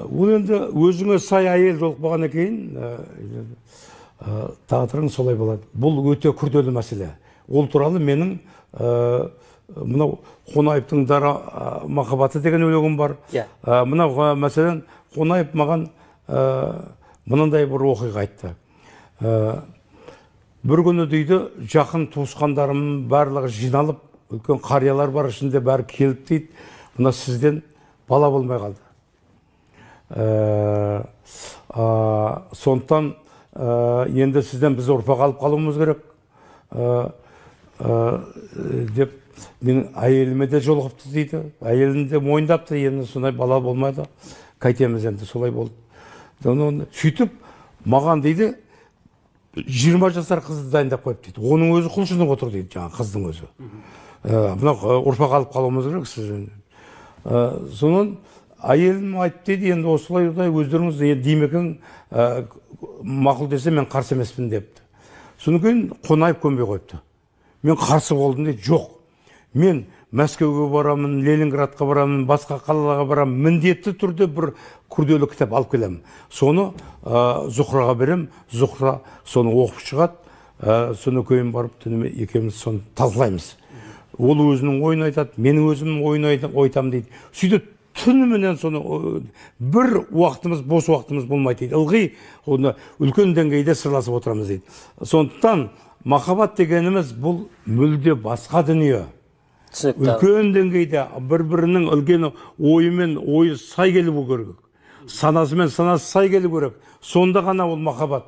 Ол енді өзіңе сай әйел жолық болғаннан кейін тағдырың солай болады. Бұл өте күрделі мәселе. Ол туралы менің мынау Қонаевтың дара махаббаты деген өлеңім бар. Мынау мәселен Қонаев маған мынандай бір оқиға айтты. Бір күні дейді, жақын туысқандарым барлығы жиналып, үлкен қариялар бар ішінде бәрі келіп дейді, мына сізден бала болмай қалды. Сондықтан енді сізден біз ұрпақ алып қалуымыз керек деп мен әйеліме де жолығыпты дейді. Әйелін де мойындапты, енді сондай бала болмайды. Қайтеміз енді солай болды. Сөйтіп маған дейді 20 жасар қызды дайындап қойып дейді. Оның өзі құлшынып отыр дейді, жаңа қыздың өзі. Мына ұрпақ алып қалуымыз керек сізден. Сонан әйелім айтты дейді, енді осылай өздеріңіз деймекең мақұл десе мен қарсы емеспін депті. Содан кейін Қонаев көнбей қойыпты. Мен қарсы болдым дейді, жоқ. Мен Мәскеуге барамын, Ленинградқа барамын, басқа қалаларға барамын, міндетті түрде бір күрделі кітап алып келемін. Соны Зухраға берем, Зухра соны оқып шығады, соны кейін барып түніме екеуміз соны талқылаймыз. Ол өзінің ойын айтады, менің өзімнің ойын айтамын дейді. Сөйтіп түніменен соны бір уақытымыз, бос уақытымыз болмайды дейді. Ылғи оны үлкен деңгейде сырласып отырамыз дейді. Сондықтан махаббат дегеніміз бұл мүлде басқа дүние. Үлкен деңгейде бір-бірінің үлкен ойымен ойы сай келу керек. Санасымен санасы сай келу керек. Сонда ғана ол махаббат.